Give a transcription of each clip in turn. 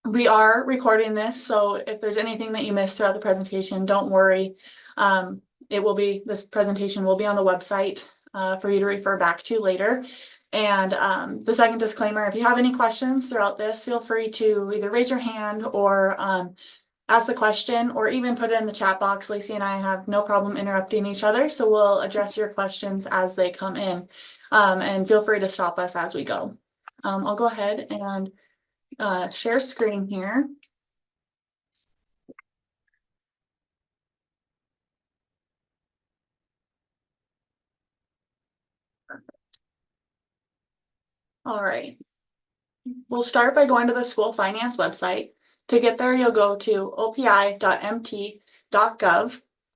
We are recording this, so if there's anything that you missed throughout the presentation, don't worry. This presentation will be on the website for you to refer back to later. And the second disclaimer, if you have any questions throughout this, feel free to either raise your hand or ask the question, or even put it in the chat box. Lacey and I have no problem interrupting each other, so we'll address your questions as they come in. And feel free to stop us as we go. I'll go ahead and share screen here. All right. We'll start by going to the school finance website. To get there, you'll go to opi.mt.gov.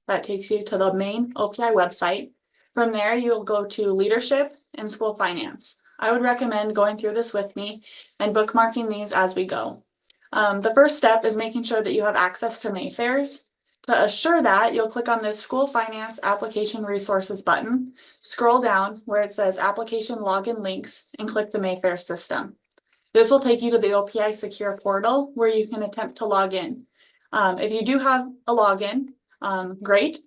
That takes you to the main OPI website. From there, you'll go to leadership and school finance. I would recommend going through this with me and bookmarking these as we go. The first step is making sure that you have access to Mayfairs. To assure that, you'll click on this School Finance Application Resources button, scroll down where it says Application Login Links, and click the Mayfair system. This will take you to the OPI Secure portal where you can attempt to log in. If you do have a login, great.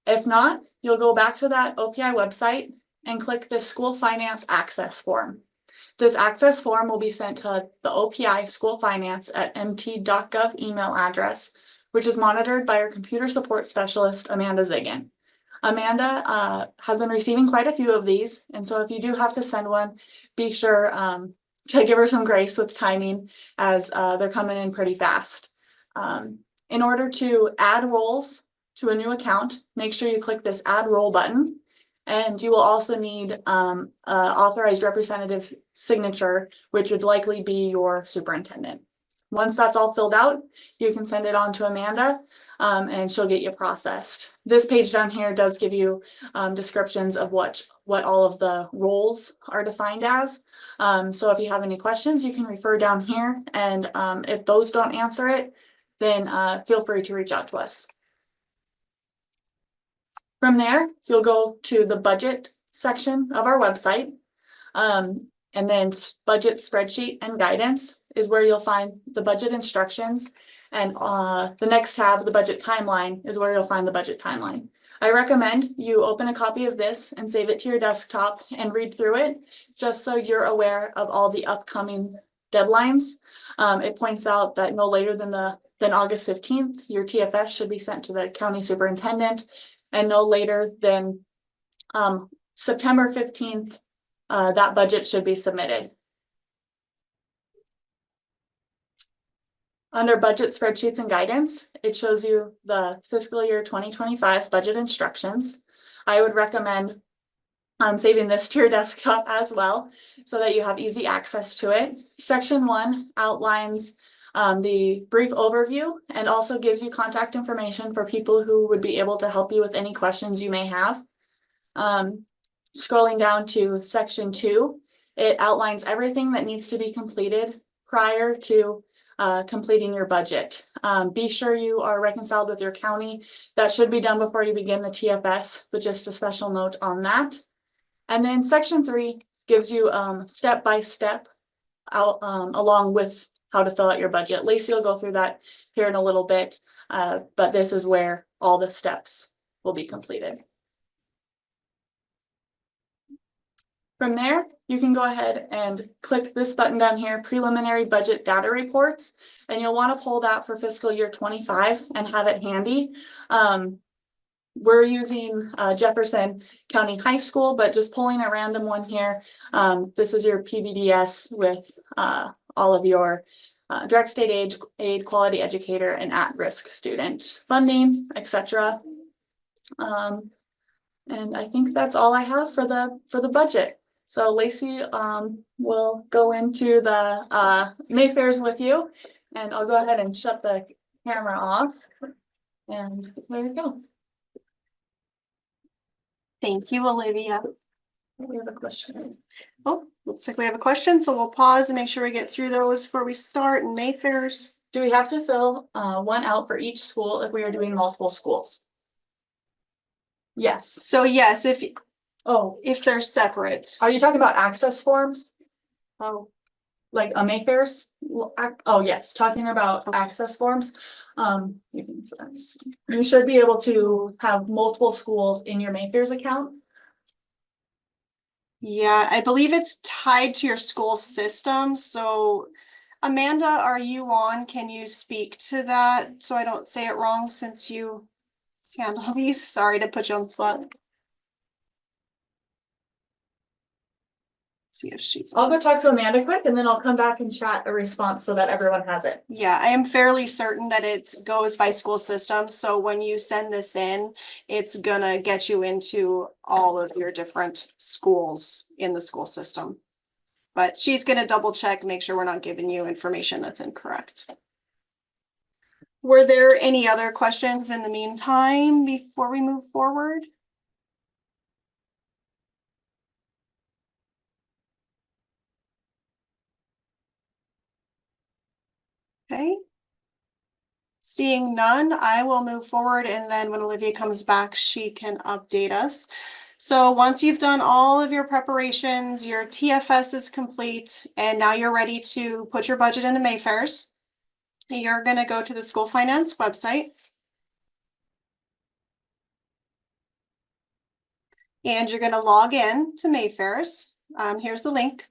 If not, you'll go back to that OPI website and click the School Finance Access Form. This access form will be sent to the OPI School Finance at mt.gov email address, which is monitored by our computer support specialist, Amanda Ziggin. Amanda has been receiving quite a few of these, and so if you do have to send one, be sure to give her some grace with timing, as they're coming in pretty fast. In order to add roles to a new account, make sure you click this Add Role button. And you will also need authorized representative signature, which would likely be your superintendent. Once that's all filled out, you can send it on to Amanda and she'll get you processed. This page down here does give you descriptions of what all of the roles are defined as. So if you have any questions, you can refer down here, and if those don't answer it, then feel free to reach out to us. From there, you'll go to the budget section of our website. And then budget spreadsheet and guidance is where you'll find the budget instructions. And the next tab, the budget timeline, is where you'll find the budget timeline. I recommend you open a copy of this and save it to your desktop and read through it, just so you're aware of all the upcoming deadlines. It points out that no later than August 15th, your TFS should be sent to the county superintendent, and no later than September 15th, that budget should be submitted. Under budget spreadsheets and guidance, it shows you the fiscal year 2025 budget instructions. I would recommend saving this to your desktop as well, so that you have easy access to it. Section 1 outlines the brief overview and also gives you contact information for people who would be able to help you with any questions you may have. Scrolling down to section 2, it outlines everything that needs to be completed prior to completing your budget. Be sure you are reconciled with your county. That should be done before you begin the TFS, but just a special note on that. And then section 3 gives you step-by-step along with how to fill out your budget. Lacey will go through that here in a little bit, but this is where all the steps will be completed. From there, you can go ahead and click this button down here, Preliminary Budget Data Reports, and you'll want to pull that for fiscal year 25 and have it handy. We're using Jefferson County High School, but just pulling a random one here. This is your PBDS with all of your direct state aid, quality educator, and at-risk student funding, etc. And I think that's all I have for the budget. So Lacey will go into the Mayfairs with you, and I'll go ahead and shut the camera off. And there we go. Thank you, Olivia. We have a question. Oh, looks like we have a question, so we'll pause and make sure we get through those before we start. And Mayfairs. Do we have to fill one out for each school if we are doing multiple schools? Yes. So yes, if they're separate. Are you talking about access forms? Oh, like a Mayfair's, oh yes, talking about access forms. You should be able to have multiple schools in your Mayfair's account. Yeah, I believe it's tied to your school system. So Amanda, are you on? Can you speak to that so I don't say it wrong since you handle these? Sorry to put you on the spot. See if she's I'll go talk to Amanda quick and then I'll come back and chat a response so that everyone has it. Yeah, I am fairly certain that it goes by school system. So when you send this in, it's gonna get you into all of your different schools in the school system. But she's gonna double check, make sure we're not giving you information that's incorrect. Were there any other questions in the meantime before we move forward? Okay. Seeing none, I will move forward, and then when Olivia comes back, she can update us. So once you've done all of your preparations, your TFS is complete, and now you're ready to put your budget into Mayfair's. You're gonna go to the school finance website. And you're gonna log in to Mayfair's. Here's the link.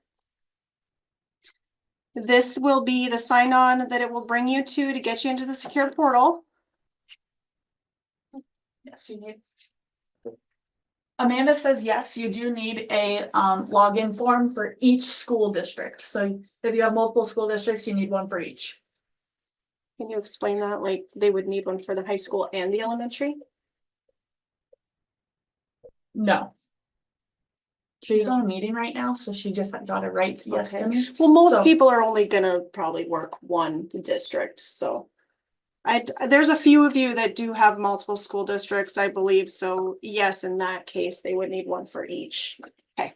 This will be the sign-on that it will bring you to get you into the secure portal. Yes, you need. Amanda says, yes, you do need a login form for each school district. So if you have multiple school districts, you need one for each. Can you explain that? Like they would need one for the high school and the elementary? No. She's on a meeting right now, so she just got to write yes to me. Well, most So- people are only gonna probably work one district, so. There's a few of you that do have multiple school districts, I believe, so yes, in that case, they would need one for each. Okay.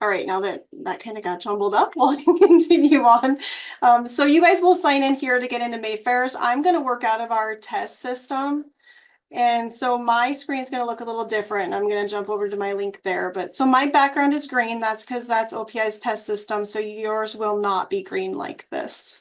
All right, now that kind of got jumbled up, we'll continue on. So you guys will sign in here to get into Mayfair's. I'm gonna work out of our test system. And so my screen's gonna look a little different. I'm gonna jump over to my link there, but so my background is green. That's because that's OPI's test system. So yours will not be green like this.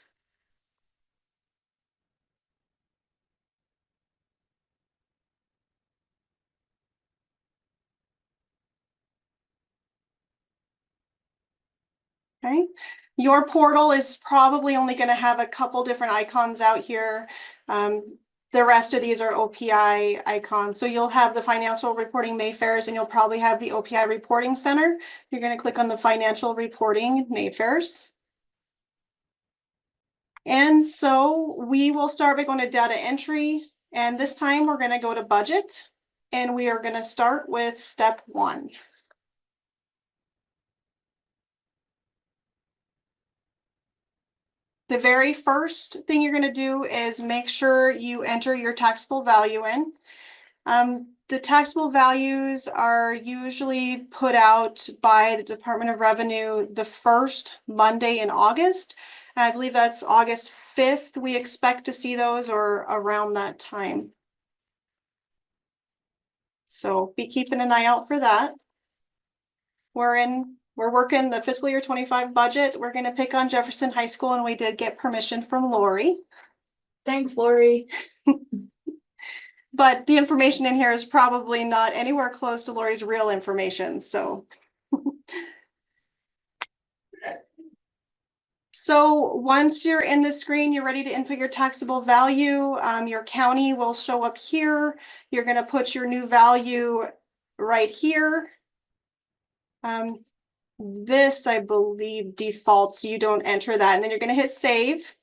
Okay, your portal is probably only gonna have a couple different icons out here. The rest of these are OPI icons. So you'll have the financial reporting Mayfair's and you'll probably have the OPI reporting center. You're gonna click on the financial reporting Mayfair's. And so we will start by going to data entry. And this time we're gonna go to budget and we are gonna start with step 1. The very first thing you're gonna do is make sure you enter your taxable value in. The taxable values are usually put out by the Department of Revenue the first Monday in August. I believe that's August 5th. We expect to see those or around that time. So be keeping an eye out for that. We're working the fiscal year 25 budget. We're gonna pick on Jefferson High School and we did get permission from Lori. Thanks, Lori. But the information in here is probably not anywhere close to Lori's real information, so. So once you're in the screen, you're ready to input your taxable value. Your county will show up here. You're gonna put your new value right here. This, I believe, defaults, you don't enter that, and then you're gonna hit save.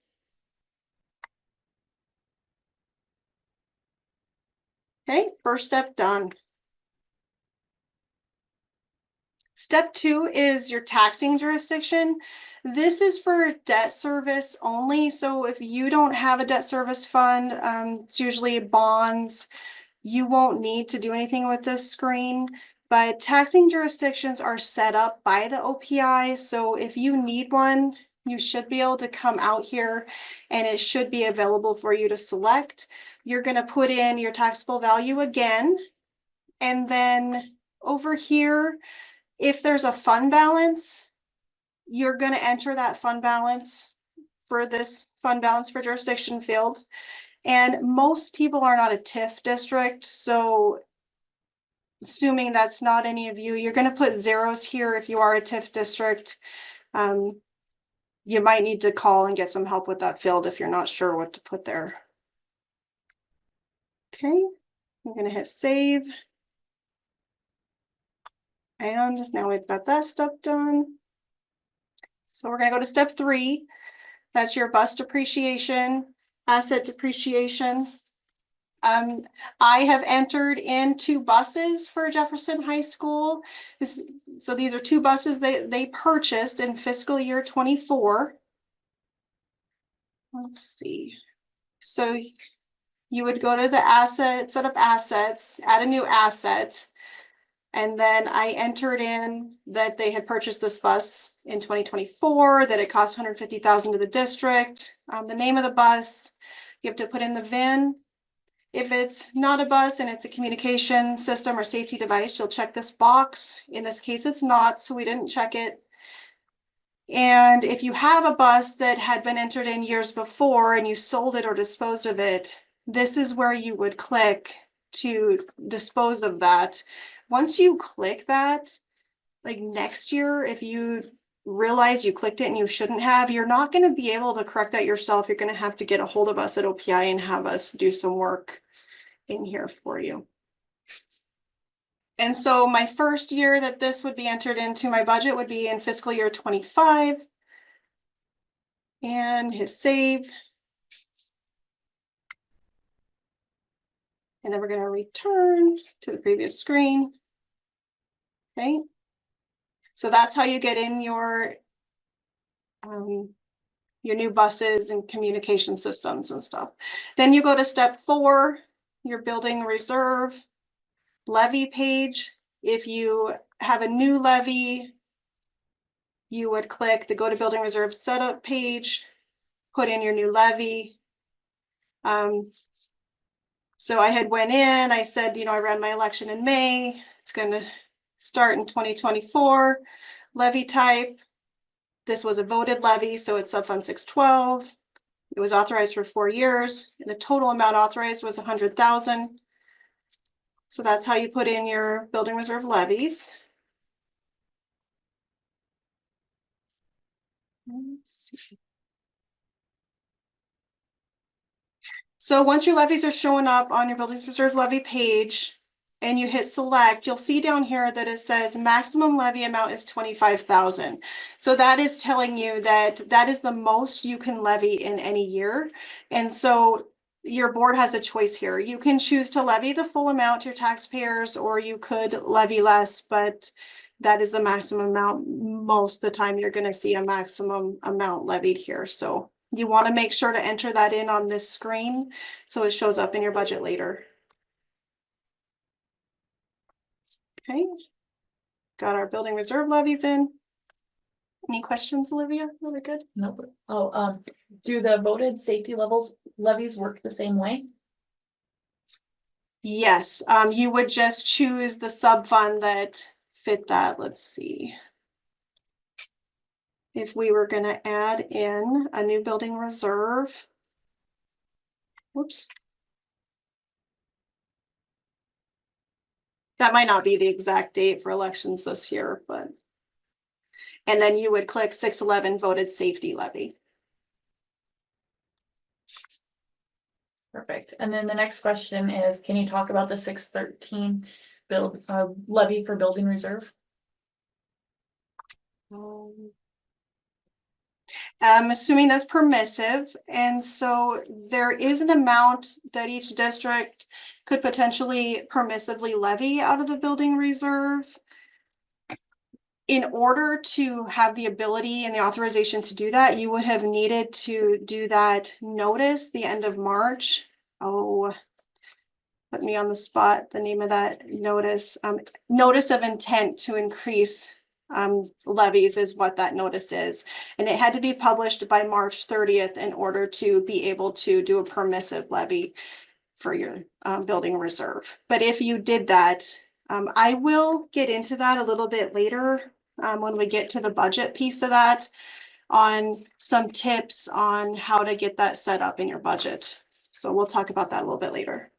Okay, first step done. Step 2 is your taxing jurisdiction. This is for debt service only. So if you don't have a debt service fund, it's usually bonds. You won't need to do anything with this screen, but taxing jurisdictions are set up by the OPI. So if you need one, you should be able to come out here and it should be available for you to select. You're going to put in your taxable value again. And then over here, if there's a fund balance, you're gonna enter that fund balance for this fund balance for jurisdiction field. And most people are not a TIF district, so assuming that's not any of you, you're gonna put zeros here if you are a TIF district. You might need to call and get some help with that field if you're not sure what to put there. Okay, I'm gonna hit save. And now we've got that step done. So we're gonna go to step 3. That's your bus depreciation, asset depreciation. I have entered in 2 buses for Jefferson High School. So these are 2 buses they purchased in fiscal year 24. Let's see. So you would go to the asset, set up assets, add a new asset. And then I entered in that they had purchased this bus in 2024, that it cost $150,000 to the district, the name of the bus. You have to put in the VIN. If it's not a bus and it's a communication system or safety device, you'll check this box. In this case, it's not, so we didn't check it. And if you have a bus that had been entered in years before and you sold it or disposed of it, this is where you would click to dispose of that. Once you click that, like next year, if you realize you clicked it and you shouldn't have, you're not going to be able to correct that yourself. You're going to have to get a hold of us at OPI and have us do some work in here for you. And so my first year that this would be entered into my budget would be in fiscal year 25. And hit save. And then we're going to return to the previous screen. Okay. So that's how you get in your new buses and communication systems and stuff. Then you go to step 4, your building reserve levy page. If you have a new levy, you would click the go to building reserve setup page, put in your new levy. So I had went in, I said, I ran my election in May. It's going to start in 2024. Levy type. This was a voted levy, so it's subfund 612. It was authorized for 4 years. And the total amount authorized was 100,000. So that's how you put in your building reserve levies. Let's see. So once your levies are showing up on your building reserve levy page and you hit select, you'll see down here that it says maximum levy amount is 25,000. So that is telling you that that is the most you can levy in any year. And so your board has a choice here. You can choose to levy the full amount to your taxpayers, or you could levy less, but that is the maximum amount. Most of the time you're going to see a maximum amount levied here. So you want to make sure to enter that in on this screen so it shows up in your budget later. Okay, got our building reserve levies in. Any questions, Olivia? Really good. Nope. Oh, do the voted safety levies work the same way? Yes, you would just choose the sub fund that fit that. Let's see. If we were going to add in a new building reserve. Whoops. That might not be the exact date for elections this year, but. And then you would click 611 voted safety levy. Perfect. And then the next question is, can you talk about the 613 levy for building reserve? I'm assuming that's permissive. And so there is an amount that each district could potentially permissively levy out of the building reserve. In order to have the ability and the authorization to do that, you would have needed to do that notice the end of March. Oh, put me on the spot. The name of that notice, notice of intent to increase levies is what that notice is. And it had to be published by March 30th in order to be able to do a permissive levy for your building reserve. But if you did that, I will get into that a little bit later when we get to the budget piece of that, on some tips on how to get that set up in your budget. So we'll talk about that a little bit later.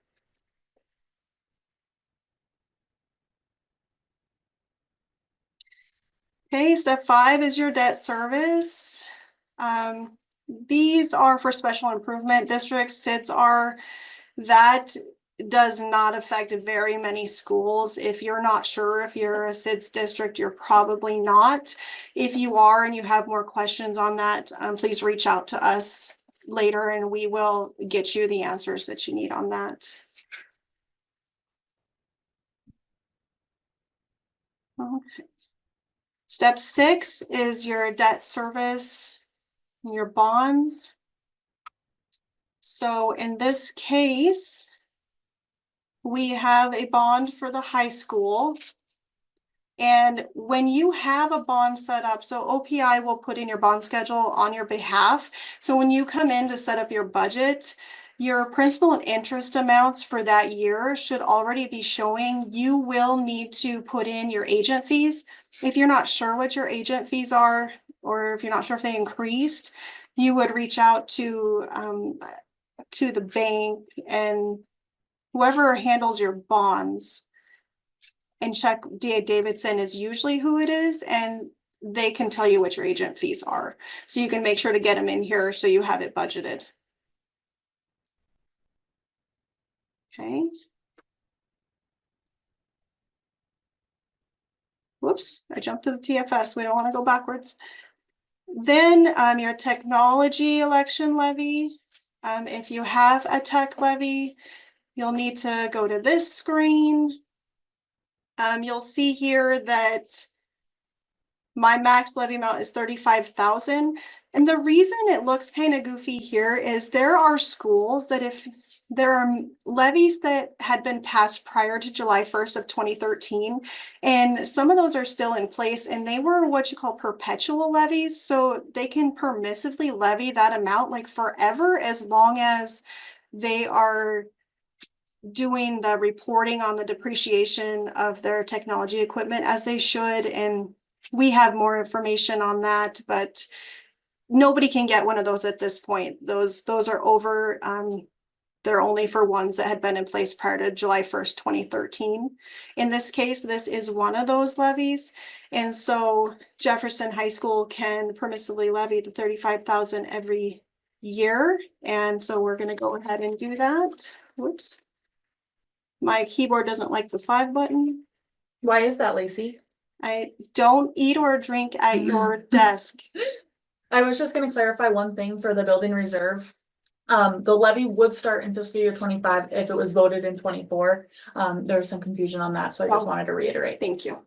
Okay, step 5 is your debt service. These are for special improvement districts. SIDS are, that does not affect very many schools. If you're not sure if you're a SIDS district, you're probably not. If you are and you have more questions on that, please reach out to us later and we will get you the answers that you need on that. Okay. Step 6 is your debt service, your bonds. So in this case, we have a bond for the high school. And when you have a bond set up, so OPI will put in your bond schedule on your behalf. So when you come in to set up your budget, your principal and interest amounts for that year should already be showing. You will need to put in your agent fees. If you're not sure what your agent fees are, or if you're not sure if they increased, you would reach out to the bank and whoever handles your bonds and check. D.A. Davidson is usually who it is, and they can tell you what your agent fees are. So you can make sure to get them in here so you have it budgeted. Okay. Whoops, I jumped to the TFS. We don't want to go backwards. Then your technology election levy. If you have a tech levy, you'll need to go to this screen. You'll see here that my max levy amount is $35,000. And the reason it looks kind of goofy here is there are schools that if there are levies that had been passed prior to July 1st of 2013, and some of those are still in place, and they were what you call perpetual levies. So they can permissively levy that amount like forever, as long as they are doing the reporting on the depreciation of their technology equipment as they should. And we have more information on that, but nobody can get one of those at this point. Those are over. They're only for ones that had been in place prior to July 1st, 2013. In this case, this is one of those levies. And so Jefferson High School can permissively levy the $35,000 every year. And so we're going to go ahead and do that. Whoops. My keyboard doesn't like the 5 button. Why is that, Lacey? I don't eat or drink at your desk. I was just gonna clarify one thing for the building reserve. The levy would start in fiscal year 25 if it was voted in 24. There was some confusion on that, so I just wanted to reiterate. Thank you.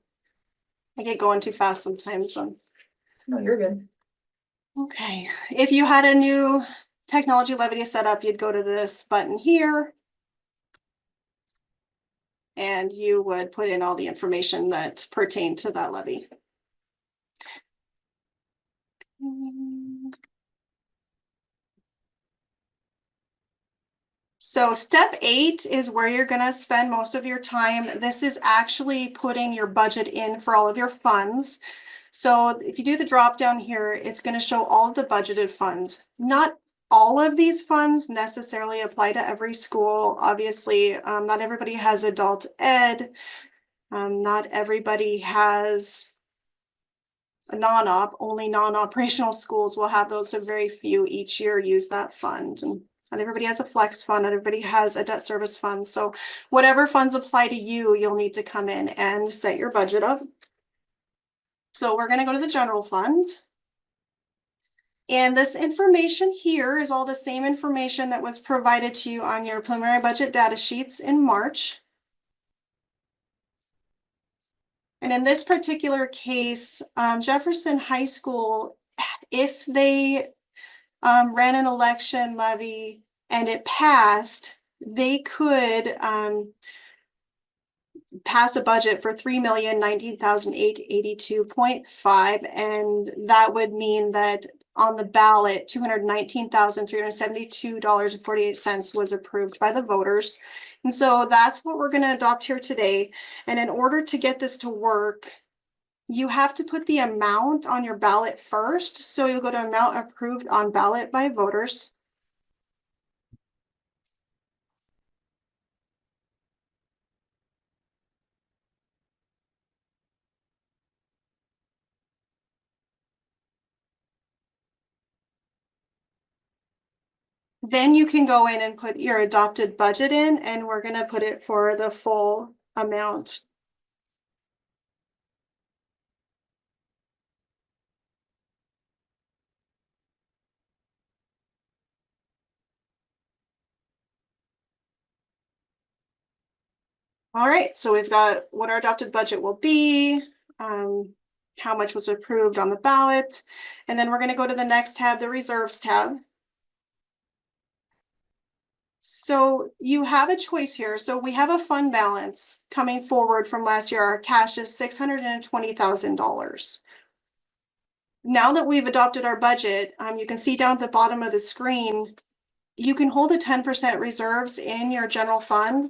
I get going too fast sometimes. No, you're good. Okay, if you had a new technology levy to set up, you'd go to this button here. And you would put in all the information that pertained to that levy. So step 8 is where you're going to spend most of your time. This is actually putting your budget in for all of your funds. So if you do the drop down here, it's going to show all of the budgeted funds. Not all of these funds necessarily apply to every school. Obviously, not everybody has adult ed. Not everybody has a non-op. Only non-operational schools will have those, so very few each year use that fund. And not everybody has a flex fund, not everybody has a debt service fund. So whatever funds apply to you, you'll need to come in and set your budget up. So we're going to go to the general fund. And this information here is all the same information that was provided to you on your preliminary budget data sheets in March. And in this particular case, Jefferson High School, if they ran an election levy and it passed, they could pass a budget for $3,019,882.5, and that would mean that on the ballot, $219,372.48 was approved by the voters. And so that's what we're going to adopt here today. And in order to get this to work, you have to put the amount on your ballot first. So you'll go to amount approved on ballot by voters. Then you can go in and put your adopted budget in, and we're gonna put it for the full amount. All right, so we've got what our adopted budget will be, how much was approved on the ballot, and then we're gonna go to the next tab, the reserves tab. So you have a choice here. So we have a fund balance coming forward from last year. Our cash is $620,000. Now that we've adopted our budget, you can see down at the bottom of the screen, you can hold a 10% reserves in your general fund.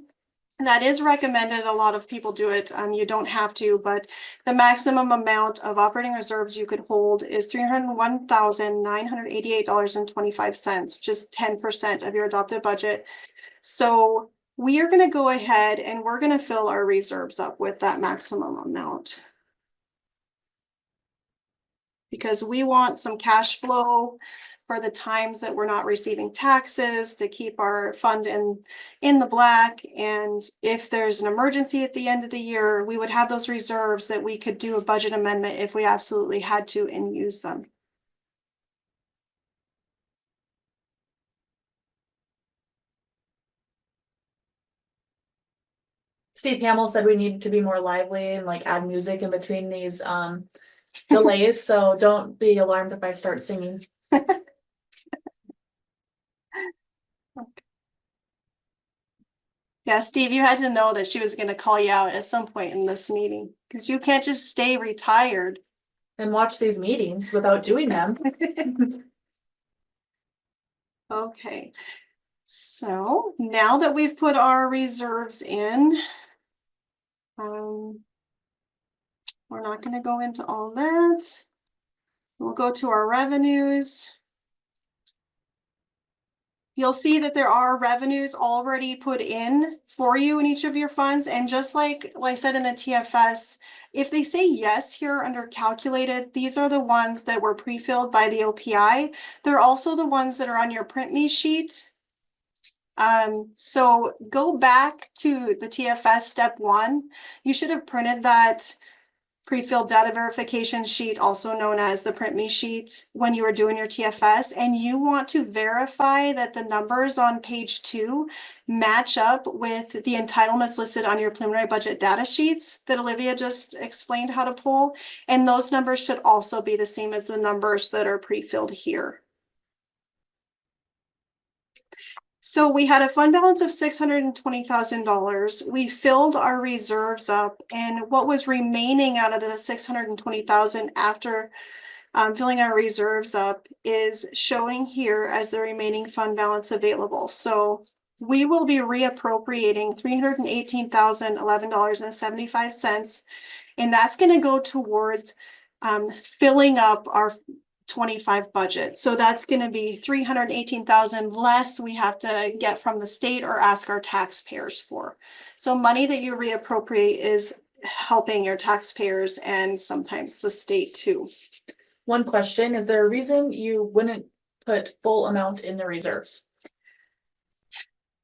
That is recommended. A lot of people do it. You don't have to, but the maximum amount of operating reserves you could hold is $301,988.25, which is 10% of your adopted budget. So we are going to go ahead and we're going to fill our reserves up with that maximum amount, because we want some cash flow for the times that we're not receiving taxes, to keep our fund in the black. And if there's an emergency at the end of the year, we would have those reserves that we could do a budget amendment if we absolutely had to and use them. Steve Hamill said we need to be more lively and like add music in between these delays, so don't be alarmed if I start singing. Yeah, Steve, you had to know that she was going to call you out at some point in this meeting, because you can't just stay retired. And watch these meetings without doing them. Okay, so now that we've put our reserves in, we're not going to go into all that. We'll go to our revenues. You'll see that there are revenues already put in for you in each of your funds. And just like I said in the TFS, if they say yes here under calculated, these are the ones that were pre-filled by the OPI. They're also the ones that are on your print me sheet. So go back to the TFS step 1. You should have printed that pre-filled data verification sheet, also known as the print me sheet, when you were doing your TFS, and you want to verify that the numbers on page 2 match up with the entitlements listed on your preliminary budget data sheets that Olivia just explained how to pull. And those numbers should also be the same as the numbers that are pre-filled here. So we had a fund balance of $620,000. We filled our reserves up, and what was remaining out of the $620,000 after filling our reserves up is showing here as the remaining fund balance available. So we will be reappropriating $318,011.75, and that's going to go towards filling up our 25 budget. So that's going to be 318,000 less we have to get from the state or ask our taxpayers for. So money that you reappropriate is helping your taxpayers and sometimes the state too. One question, is there a reason you wouldn't put full amount in the reserves?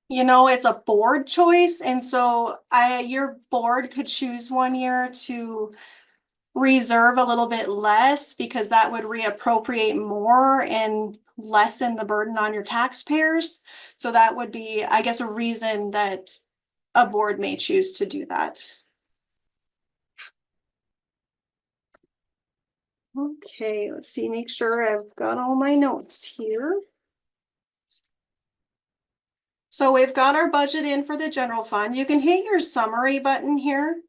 You know, it's a board choice, and so your board could choose one year to reserve a little bit less, because that would reappropriate more and lessen the burden on your taxpayers. So that would be, I guess, a reason that a board may choose to do that. Okay, let's see, make sure I've got all my notes here. So we've got our budget in for the general fund. You can hit your summary button here,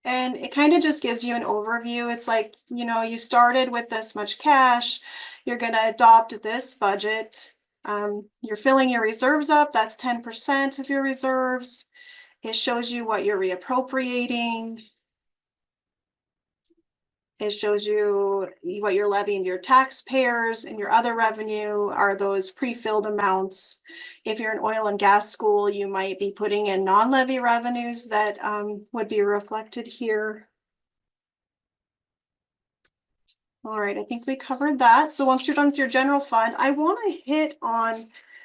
and it kind of just gives you an overview. It's like, you know, you started with this much cash, you're going to adopt this budget. You're filling your reserves up. That's 10% of your reserves. It shows you what you're reappropriating. It shows you what you're levying to your taxpayers, and your other revenue are those pre-filled amounts. If you're an oil and gas school, you might be putting in non-levy revenues that would be reflected here. All right, I think we covered that. So once you're done with your general fund, I want to hit on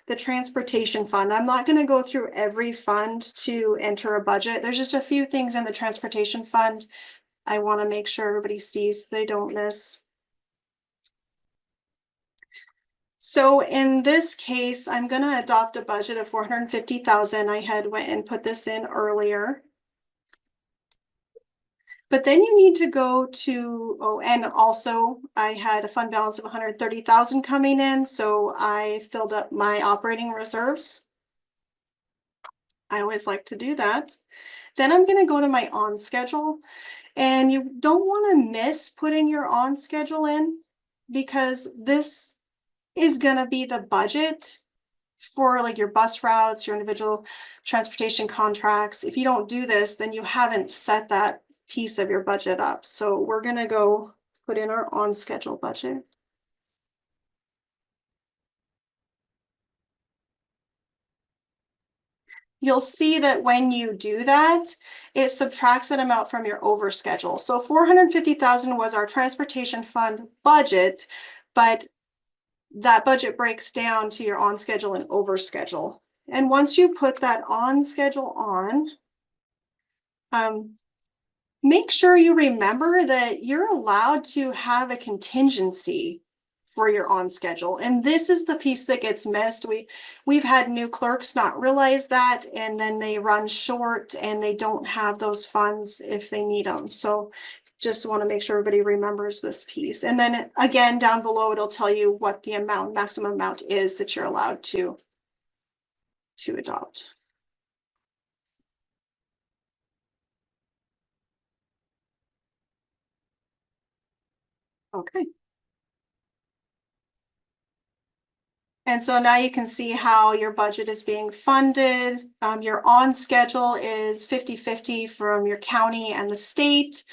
the transportation fund. I'm not going to go through every fund to enter a budget. There's just a few things in the transportation fund I want to make sure everybody sees they don't miss. So in this case, I'm going to adopt a budget of 450,000. I had went and put this in earlier. But then you need to go to, oh, and also I had a fund balance of 130,000 coming in, so I filled up my operating reserves. I always like to do that. Then I'm going to go to my on schedule, and you don't want to miss putting your on schedule in, because this is going to be the budget for like your bus routes, your individual transportation contracts. If you don't do this, then you haven't set that piece of your budget up. So we're going to go put in our on schedule budget. You'll see that when you do that, it subtracts that amount from your over schedule. So 450,000 was our transportation fund budget, but that budget breaks down to your on schedule and over schedule. And once you put that on schedule on, make sure you remember that you're allowed to have a contingency for your on schedule. And this is the piece that gets missed. We've had new clerks not realize that, and then they run short and they don't have those funds if they need them. So just want to make sure everybody remembers this piece. And then again, down below, it'll tell you what the amount, maximum amount is that you're allowed to adopt. Okay. And so now you can see how your budget is being funded. Your on schedule is 50-50 from your county and the state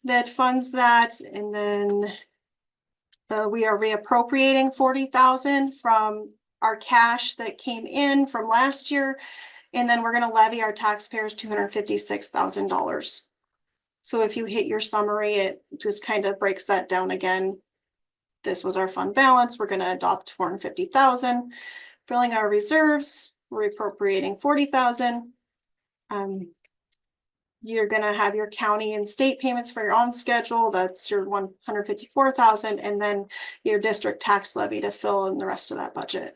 that funds that. And then we are reappropriating 40,000 from our cash that came in from last year. And then we're going to levy our taxpayers $256,000. So if you hit your summary, it just kind of breaks that down again. This was our fund balance. We're going to adopt 450,000, filling our reserves. We're appropriating 40,000. You're going to have your county and state payments for your on schedule. That's your 154,000, and then your district tax levy to fill in the rest of that budget.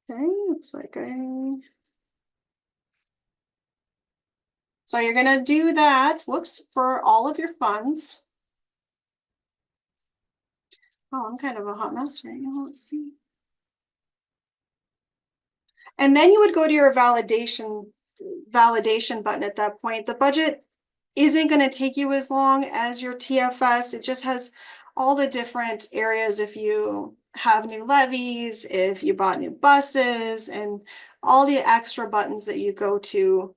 Okay, looks like so you're going to do that, whoops, for all of your funds. Oh, I'm kind of a hot mess right now. Let's see. And then you would go to your validation button at that point. The budget isn't going to take you as long as your TFS. It just has all the different areas. If you have new levies, if you bought new buses, and all the extra buttons that you go to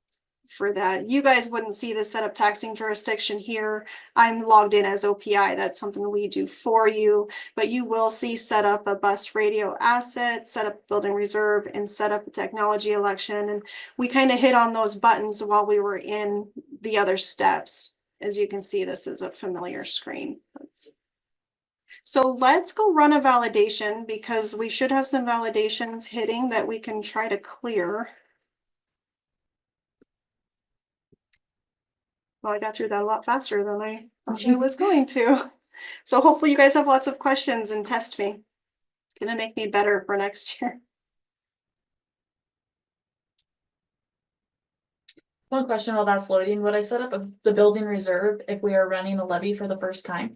for that. You guys wouldn't see the setup taxing jurisdiction here. I'm logged in as OPI. That's something we do for you, but you will see set up a bus radio asset, set up building reserve, and set up a technology election. And we kind of hit on those buttons while we were in the other steps. As you can see, this is a familiar screen. So let's go run a validation, because we should have some validations hitting that we can try to clear. Well, I got through that a lot faster than I thought I was going to. So hopefully you guys have lots of questions and test me. It's gonna make me better for next year. One question while that's loading, would I set up the building reserve if we are running a levy for the first time?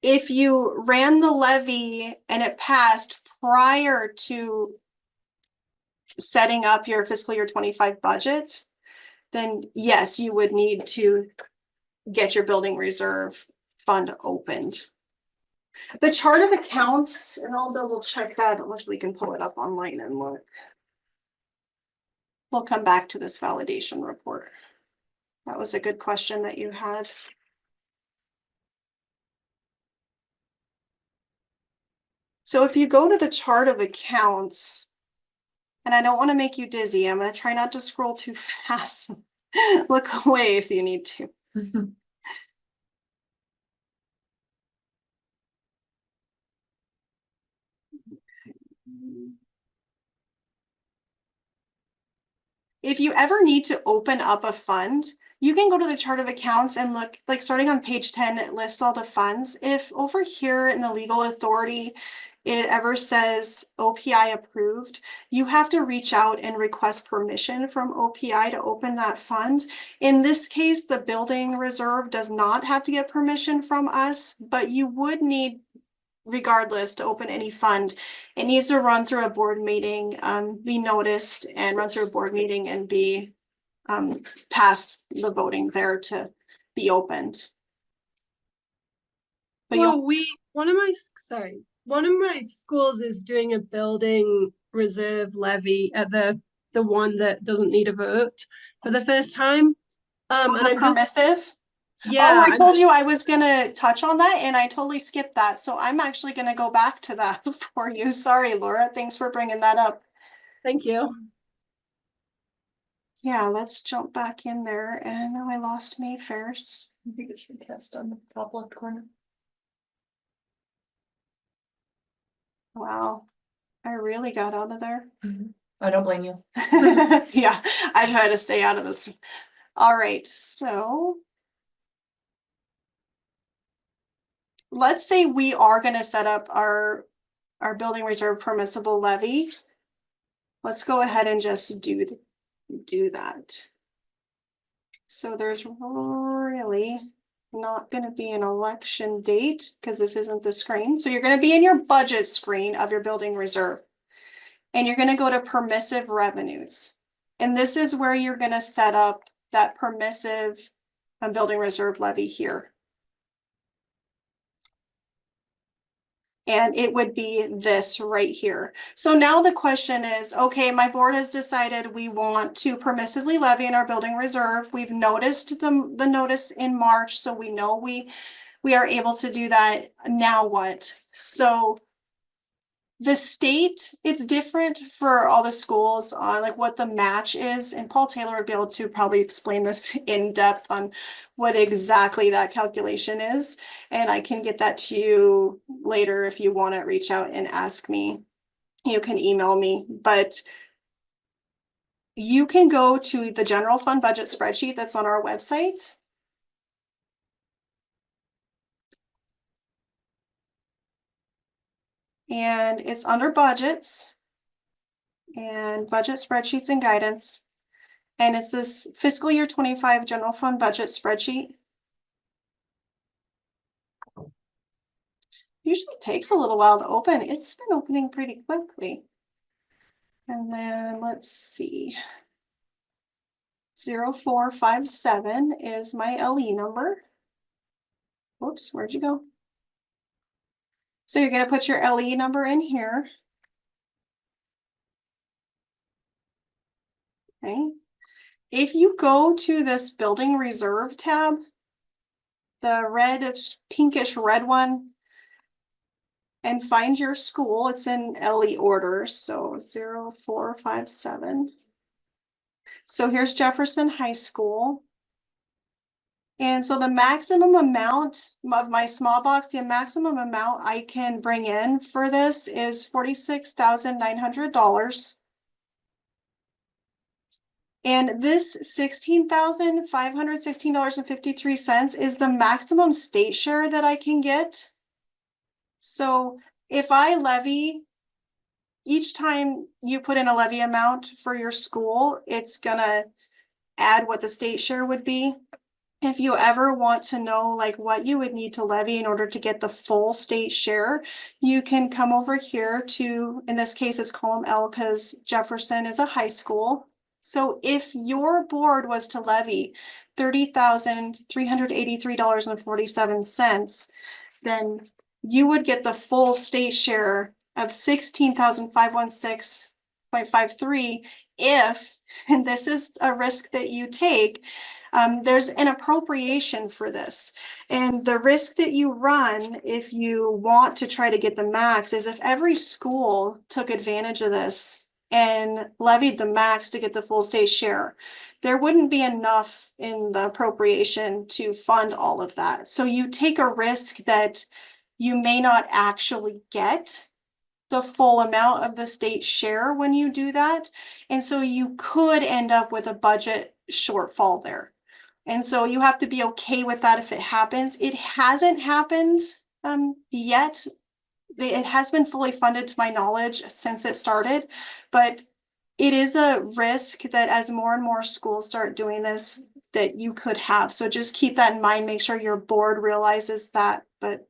If you ran the levy and it passed prior to setting up your fiscal year 25 budget, then yes, you would need to get your building reserve fund opened. The chart of accounts, and I'll double check that, unless we can pull it up online and look. we'll come back to this validation report. That was a good question that you had. So if you go to the chart of accounts, and I don't want to make you dizzy, I'm going to try not to scroll too fast. Look away if you need to. If you ever need to open up a fund, you can go to the chart of accounts and look, like starting on page 10, it lists all the funds. If over here in the legal authority, it ever says OPI approved, you have to reach out and request permission from OPI to open that fund. In this case, the building reserve does not have to get permission from us, but you would need, regardless, to open any fund, it needs to run through a board meeting, be noticed and run through a board meeting and be pass the voting there to be opened. But Well, one of my schools is doing a building reserve levy at the one that doesn't need a vote for the first time. And I'm permissive. Yeah. Oh, I told you I was gonna touch on that and I totally skipped that. So I'm actually gonna go back to that for you. Sorry, Laura. Thanks for bringing that up. Thank you. Yeah, let's jump back in there. And now I lost Mayfair's. I think it's the test on the top left corner. Wow, I really got out of there. I don't blame you. Yeah, I try to stay out of this. All right, so let's say we are going to set up our building reserve permissible levy. Let's go ahead and just do that. So there's really not going to be an election date because this isn't the screen. So you're going to be in your budget screen of your building reserve. And you're going to go to permissive revenues. And this is where you're going to set up that permissive building reserve levy here. And it would be this right here. So now the question is, okay, my board has decided we want to permissively levy in our building reserve. We've noticed the notice in March, so we know we are able to do that. Now what? So the state, it's different for all the schools on like what the match is, and Paul Taylor would be able to probably explain this in depth on what exactly that calculation is. And I can get that to you later if you want to reach out and ask me. You can email me, but you can go to the general fund budget spreadsheet that's on our website. And it's under budgets and budget spreadsheets and guidance. And it's this fiscal year 25 general fund budget spreadsheet. Usually takes a little while to open. It's been opening pretty quickly. And then let's see. 0457 is my LE number. Whoops, where'd you go? So you're going to put your LE number in here. Okay. If you go to this building reserve tab, the red, pinkish red one, and find your school, it's in LE order. So 0457. So here's Jefferson High School. And so the maximum amount of my small box, the maximum amount I can bring in for this is $46,900. And this $16,516.53 is the maximum state share that I can get. So if I levy, each time you put in a levy amount for your school, it's gonna add what the state share would be. If you ever want to know like what you would need to levy in order to get the full state share, you can come over here to, in this case, it's column L because Jefferson is a high school. So if your board was to levy $30,383.47, then you would get the full state share of $16,516.53 if, and this is a risk that you take, there's an appropriation for this. And the risk that you run if you want to try to get the max is if every school took advantage of this and levied the max to get the full state share, there wouldn't be enough in the appropriation to fund all of that. So you take a risk that you may not actually get the full amount of the state share when you do that. And so you could end up with a budget shortfall there. And so you have to be okay with that if it happens. It hasn't happened yet. It has been fully funded to my knowledge since it started, but it is a risk that as more and more schools start doing this, that you could have. So just keep that in mind, make sure your board realizes that. But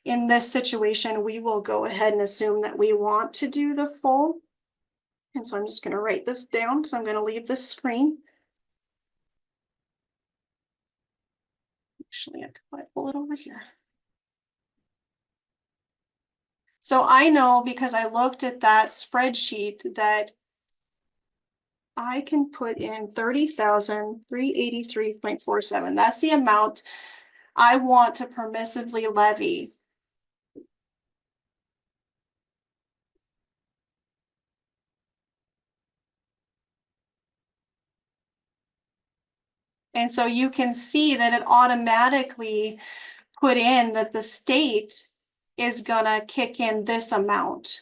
in this situation, we will go ahead and assume that we want to do the full. And so I'm just going to write this down because I'm going to leave this screen. Actually, I could pull it over here. So I know because I looked at that spreadsheet that I can put in 30,383.47. That's the amount I want to permissively levy. And so you can see that it automatically put in that the state is gonna kick in this amount.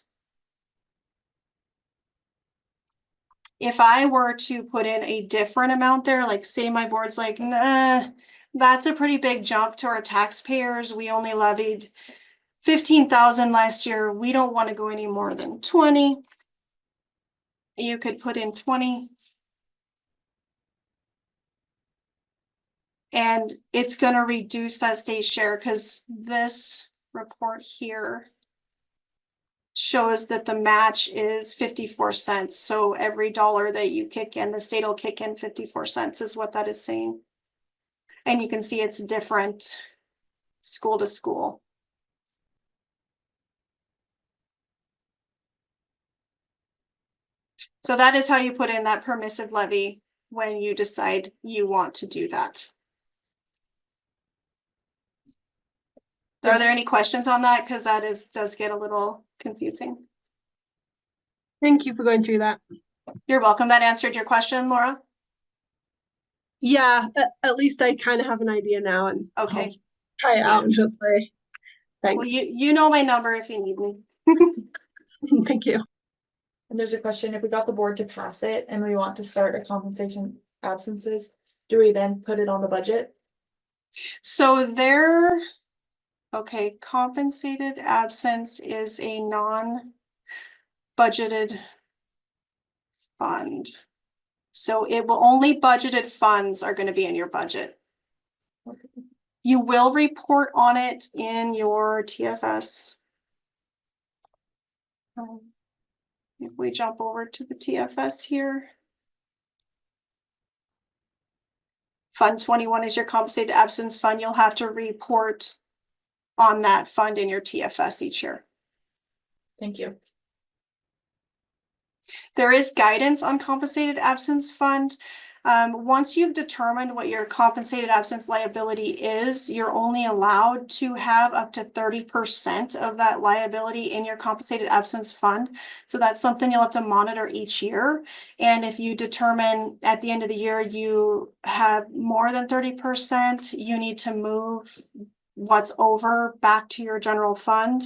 If I were to put in a different amount there, like say my board's like, nah, that's a pretty big jump to our taxpayers. We only levied 15,000 last year. We don't want to go any more than 20. You could put in 20. And it's going to reduce that state share because this report here shows that the match is 54 cents. So every dollar that you kick in, the state will kick in 54 cents is what that is saying. And you can see it's different school to school. So that is how you put in that permissive levy when you decide you want to do that. Are there any questions on that? Because that does get a little confusing. Thank you for going through that. You're welcome. That answered your question, Laura? Yeah, at least I kind of have an idea now, and Okay. I'll try it out and hopefully. Thanks. Well, you know my number if you need me. Thank you. And there's a question, if we got the board to pass it and we want to start a compensation absences, do we then put it on the budget? So okay, compensated absence is a non-budgeted fund. So it will only budgeted funds are going to be in your budget. Okay. You will report on it in your TFS. If we jump over to the TFS here. Fund 21 is your compensated absence fund. You'll have to report on that fund in your TFS each year. Thank you. There is guidance on compensated absence fund. Once you've determined what your compensated absence liability is, you're only allowed to have up to 30% of that liability in your compensated absence fund. So that's something you'll have to monitor each year. And if you determine at the end of the year you have more than 30%, you need to move what's over back to your general fund.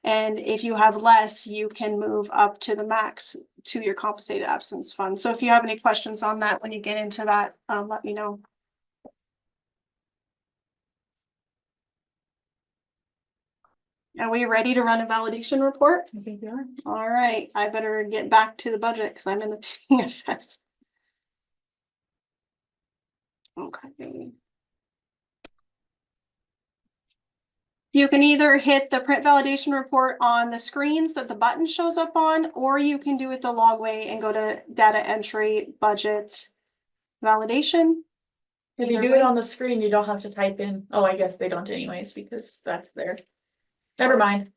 And if you have less, you can move up to the max to your compensated absence fund. So if you have any questions on that, when you get into that, let me know. Are we ready to run a validation report? I think we are. All right, I better get back to the budget because I'm in the TFS. Okay. You can either hit the print validation report on the screens that the button shows up on, or you can do it the long way and go to data entry, budget, validation. If you do it on the screen, you don't have to type in. Oh, I guess they don't anyways, because that's there. Never mind.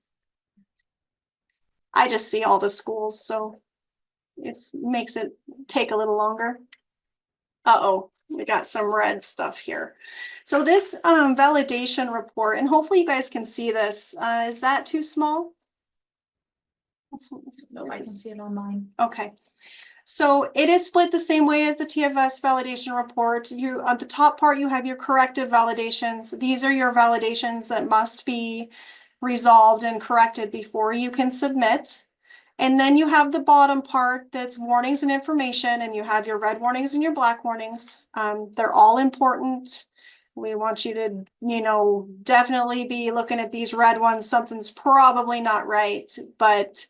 I just see all the schools, so makes it take a little longer. Uh-oh, we got some red stuff here. So this validation report, and hopefully you guys can see this. Is that too small? No, I can see it online. Okay. So it is split the same way as the TFS validation report. You, on the top part, you have your corrective validations. These are your validations that must be resolved and corrected before you can submit. And then you have the bottom part that's warnings and information, and you have your red warnings and your black warnings. They're all important. We want you to, you know, definitely be looking at these red ones. Something's probably not right, but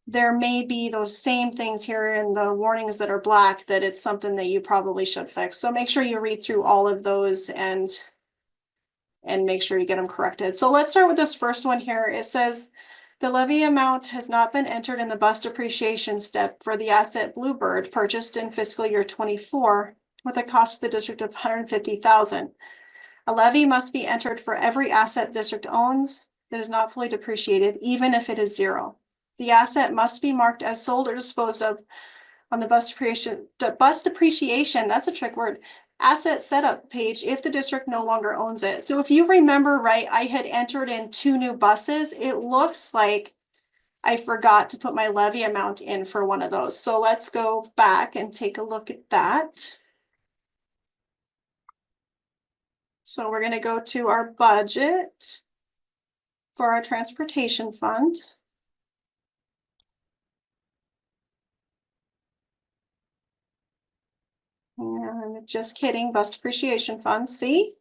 there may be those same things here in the warnings that are black that it's something that you probably should fix. So make sure you read through all of those and make sure you get them corrected. So let's start with this first one here. It says the levy amount has not been entered in the bus depreciation step for the asset Bluebird purchased in fiscal year 24 with a cost to the district of $150,000. A levy must be entered for every asset district owns that is not fully depreciated, even if it is zero. The asset must be marked as sold or disposed of on the bus depreciation, that's a trick word, asset setup page if the district no longer owns it. So if you remember right, I had entered in 2 new buses. It looks like I forgot to put my levy amount in for one of those. So let's go back and take a look at that. So we're going to go to our budget for our transportation fund. And just kidding, bus depreciation fund, see?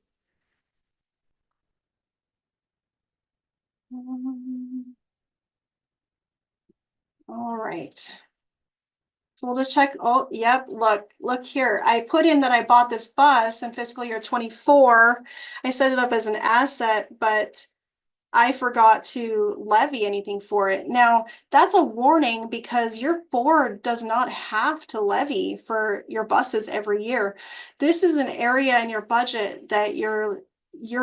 All right. So we'll just check. Oh, yep. Look here. I put in that I bought this bus in fiscal year 24. I set it up as an asset, but I forgot to levy anything for it. Now, that's a warning because your board does not have to levy for your buses every year. This is an area in your budget that your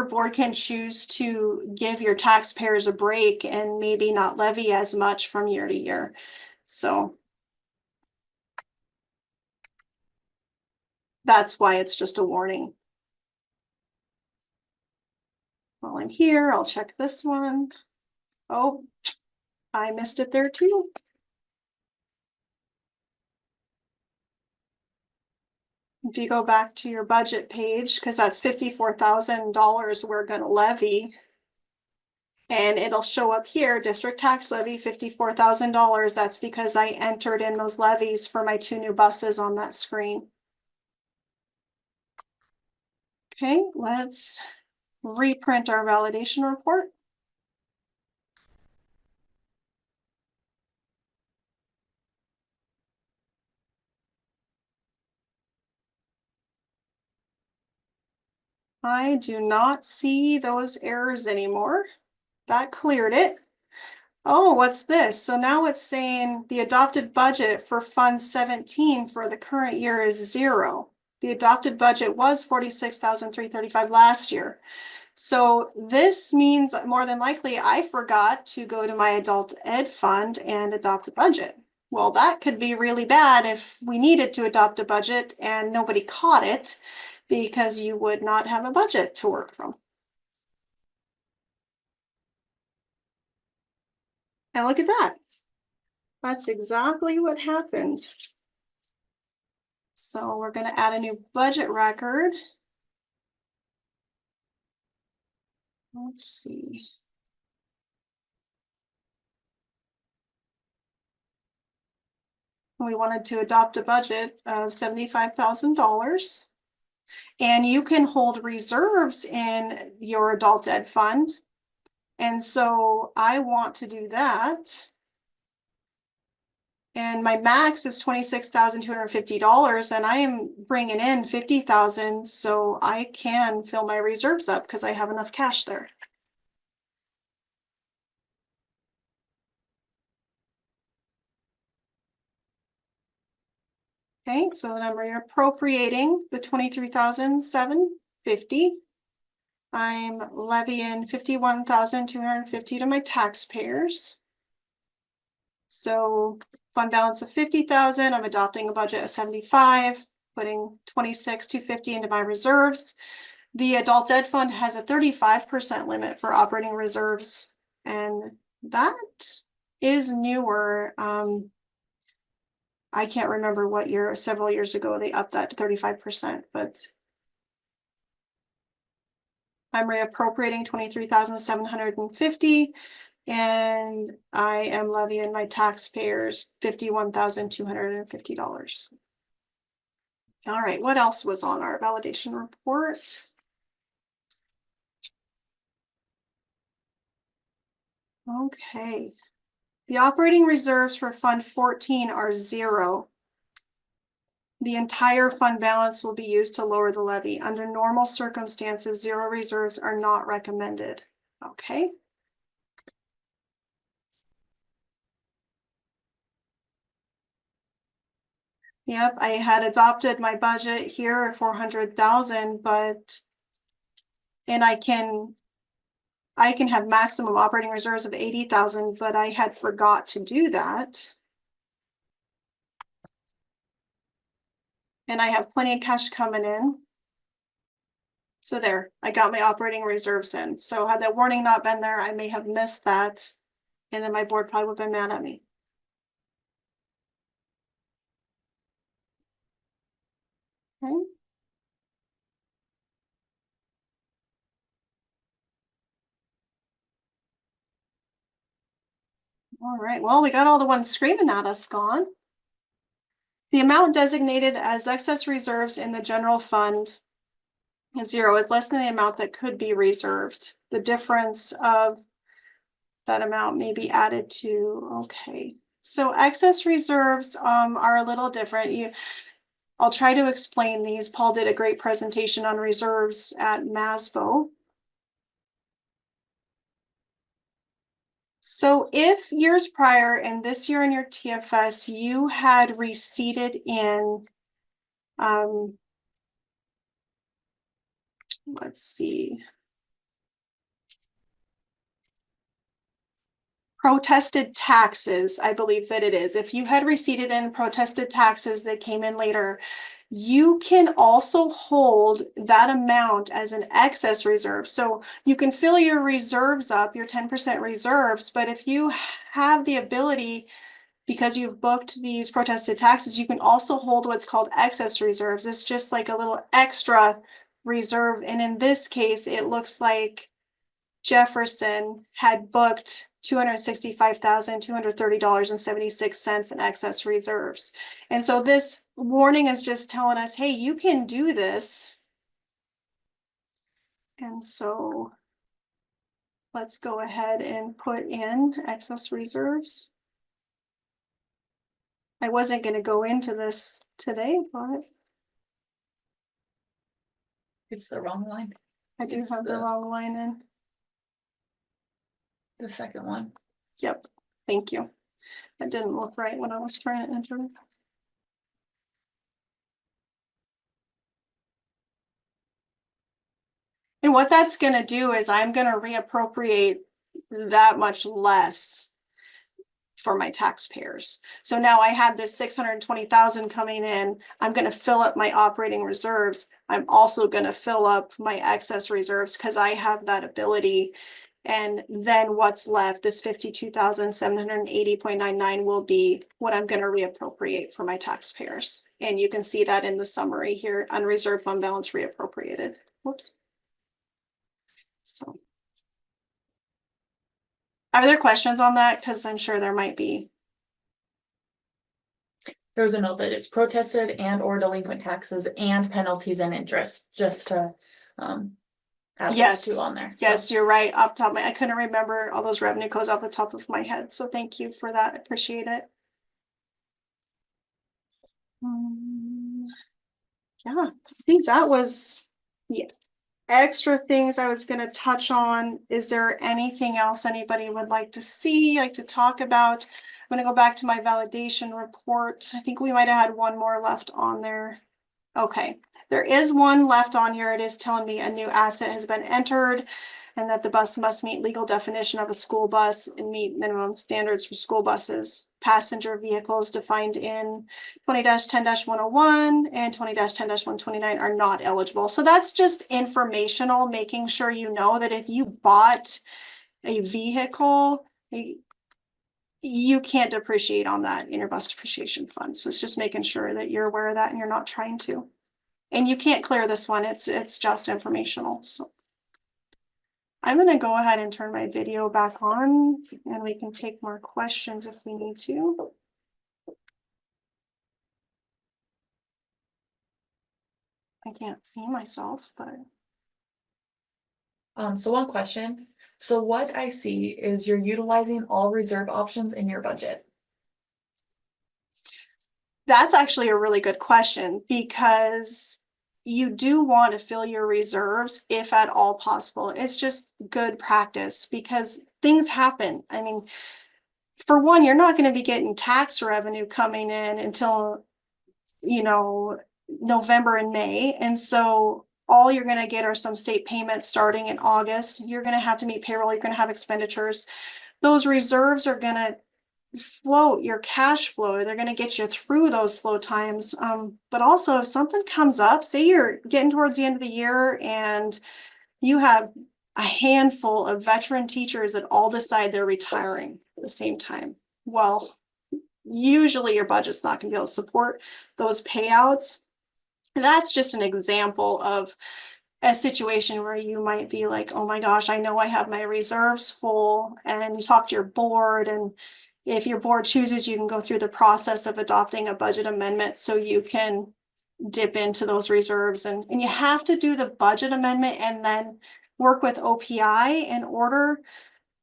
board can choose to give your taxpayers a break and maybe not levy as much from year to year. So that's why it's just a warning. While I'm here, I'll check this one. Oh, I missed it there too. If you go back to your budget page, because that's $54,000 we're going to levy. And it'll show up here, district tax levy, $54,000. That's because I entered in those levies for my 2 new buses on that screen. Okay, let's reprint our validation report. I do not see those errors anymore. That cleared it. Oh, what's this? So now it's saying the adopted budget for Fund 17 for the current year is 0. The adopted budget was $46,335 last year. So this means more than likely I forgot to go to my adult ed fund and adopt a budget. Well, that could be really bad if we needed to adopt a budget and nobody caught it because you would not have a budget to work from. And look at that. That's exactly what happened. So we're going to add a new budget record. Let's see. We wanted to adopt a budget of $75,000. And you can hold reserves in your adult ed fund. And so I want to do that. And my max is $26,250, and I am bringing in $50,000, so I can fill my reserves up because I have enough cash there. Okay, so then I'm appropriating the $23,750. I'm levying $51,250 to my taxpayers. So fund balance of 50,000, I'm adopting a budget of 75, putting 26,250 into my reserves. The adult ed fund has a 35% limit for operating reserves, and that is newer. I can't remember what year, several years ago, they upped that to 35%, but I'm reappropriating 23,750, and I am levying my taxpayers $51,250. All right, what else was on our validation report? Okay. The operating reserves for Fund 14 are 0. The entire fund balance will be used to lower the levy. Under normal circumstances, 0 reserves are not recommended. Okay. Yep, I had adopted my budget here at 400,000, and I can have maximum operating reserves of 80,000, but I had forgot to do that. And I have plenty of cash coming in. So there, I got my operating reserves in. So had that warning not been there, I may have missed that. And then my board probably would have been mad at me. Okay. All right, well, we got all the ones screaming at us gone. The amount designated as excess reserves in the general fund is 0, is less than the amount that could be reserved. The difference of that amount may be added to, okay. So excess reserves are a little different. I'll try to explain these. Paul did a great presentation on reserves at MASBO. So if years prior and this year in your TFS, you had receipted in, let's see, protested taxes, I believe that it is. If you had receipted in protested taxes that came in later, you can also hold that amount as an excess reserve. So you can fill your reserves up, your 10% reserves, but if you have the ability, because you've booked these protested taxes, you can also hold what's called excess reserves. It's just like a little extra reserve. And in this case, it looks like Jefferson had booked $265,230.76 in excess reserves. And so this warning is just telling us, hey, you can do this. And so let's go ahead and put in excess reserves. I wasn't going to go into this today, but It's the wrong line, I do It's have the the- wrong line in. the second one. Yep, thank you. That didn't look right when I was trying to enter. And what that's gonna do is I'm gonna reappropriate that much less for my taxpayers. So now I have this 620,000 coming in. I'm gonna fill up my operating reserves. I'm also gonna fill up my excess reserves because I have that ability. And then what's left, this 52,780.99 will be what I'm gonna reappropriate for my taxpayers. And you can see that in the summary here, unreserved fund balance reappropriated. Whoops. So. Are there questions on that? Because I'm sure there might be. There's a note that it's protested and or delinquent taxes and penalties and interest, just to add Yes. those two on there. Yes, you're right. Off the top of my, I couldn't remember all those revenue codes off the top of my head. So thank you for that. Appreciate it. Yeah, I think that was, yes. Extra things I was gonna touch on. Is there anything else anybody would like to see, like to talk about? I'm gonna go back to my validation report. I think we might have had one more left on there. Okay, there is one left on here. It is telling me a new asset has been entered and that the bus must meet legal definition of a school bus and meet minimum standards for school buses. passenger vehicles defined in 20-10-101 and 20-10-129 are not eligible. So that's just informational, making sure you know that if you bought a vehicle, you can't depreciate on that in your bus depreciation fund. So it's just making sure that you're aware of that and you're not trying to. And you can't clear this one. It's just informational. So I'm going to go ahead and turn my video back on and we can take more questions if we need to. I can't see myself, but So one question. So what I see is you're utilizing all reserve options in your budget. that's actually a really good question because you do want to fill your reserves if at all possible. It's just good practice because things happen. I mean, for one, you're not going to be getting tax revenue coming in until, you know, November and May. And so all you're going to get are some state payments starting in August. You're going to have to meet payroll. You're going to have expenditures. Those reserves are going to float your cash flow. They're going to get you through those slow times. But also if something comes up, say you're getting towards the end of the year and you have a handful of veteran teachers that all decide they're retiring at the same time. Well, usually your budget's not going to be able to support those payouts. And that's just an example of a situation where you might be like, oh my gosh, I know I have my reserves full, and you talk to your board, and if your board chooses, you can go through the process of adopting a budget amendment so you can dip into those reserves. And you have to do the budget amendment and then work with OPI in order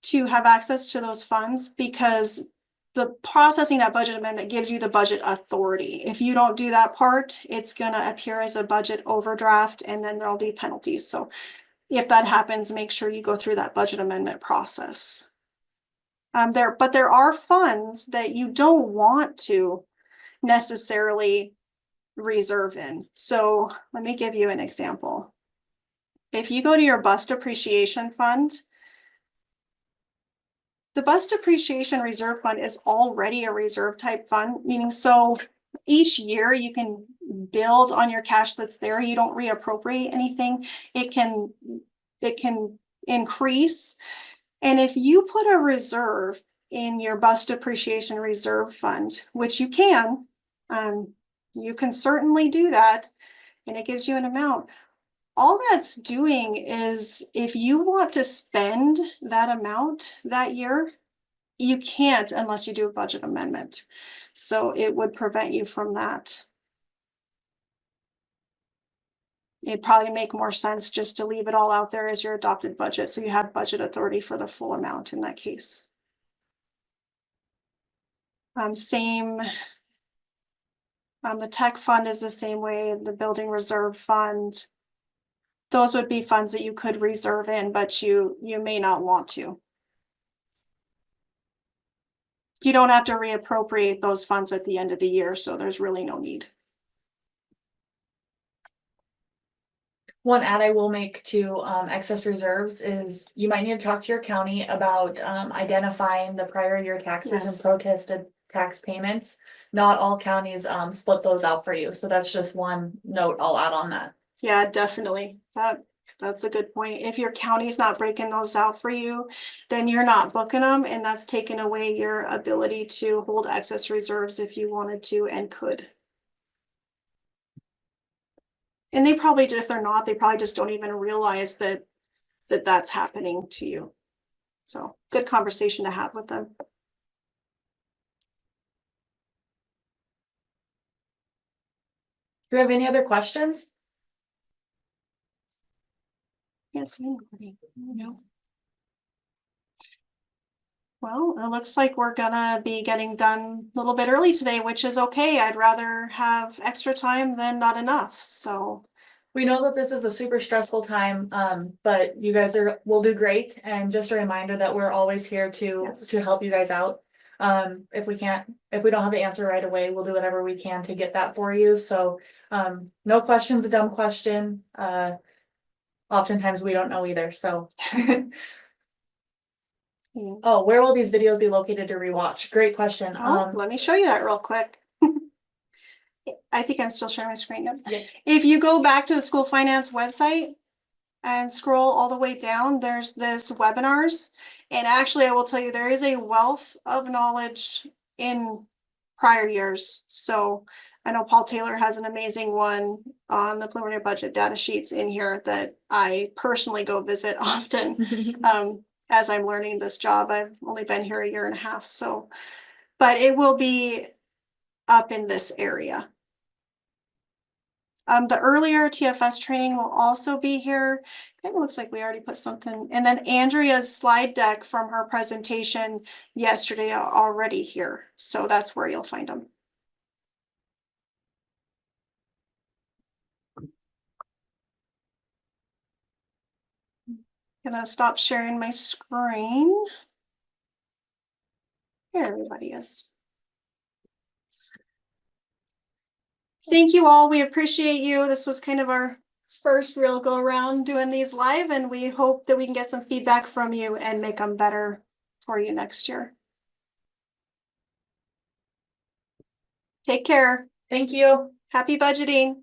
to have access to those funds, because the processing that budget amendment gives you the budget authority. If you don't do that part, it's going to appear as a budget overdraft and then there'll be penalties. So if that happens, make sure you go through that budget amendment process. But there are funds that you don't want to necessarily reserve in. So let me give you an example. If you go to your bus depreciation fund, the bus depreciation reserve fund is already a reserve type fund, meaning so each year you can build on your cash that's there. You don't reappropriate anything. It can increase. And if you put a reserve in your bus depreciation reserve fund, which you can certainly do that, and it gives you an amount. All that's doing is if you want to spend that amount that year, you can't unless you do a budget amendment. So it would prevent you from that. It'd probably make more sense just to leave it all out there as your adopted budget, so you have budget authority for the full amount in that case. Same. The tech fund is the same way, the building reserve fund. Those would be funds that you could reserve in, but you may not want to. You don't have to reappropriate those funds at the end of the year, so there's really no need. One add I will make to excess reserves is you might need to talk to your county about identifying the prior year taxes and Yes. protested tax payments. Not all counties split those out for you, so that's just one note I'll add on that. Yeah, definitely. That's a good point. If your county's not breaking those out for you, then you're not booking them, and that's taking away your ability to hold excess reserves if you wanted to and could. And they probably, if they're not, they probably just don't even realize that that's happening to you. So good conversation to have with them. Do you have any other questions? Yes, anybody? No. Well, it looks like we're gonna be getting done a little bit early today, which is okay. I'd rather have extra time than not enough, so. We know that this is a super stressful time, but you guys will do great. And just a reminder that we're always here Yes. to help you guys out. If we don't have the answer right away, we'll do whatever we can to get that for you. So, no question's a dumb question. Oftentimes we don't know either, so. Oh, where will these videos be located to rewatch? Great question. Oh, let me show you that real quick. I think I'm still sharing my screen. Yep. Yeah. If you go back to the school finance website and scroll all the way down, there's this webinars. And actually, I will tell you, there is a wealth of knowledge in prior years. So I know Paul Taylor has an amazing one on the preliminary budget data sheets in here that I personally go visit often. As I'm learning this job. I've only been here a year and a half, so, but it will be up in this area. The earlier TFS training will also be here. It looks like we already put something, and then Andrea's slide deck from her presentation yesterday are already here, so that's where you'll find them. Gonna stop sharing my screen. Here everybody is. Thank you all. We appreciate you. This was kind of our first real go around doing these live, and we hope that we can get some feedback from you and make them better for you next year. Take care. Thank you. Happy budgeting.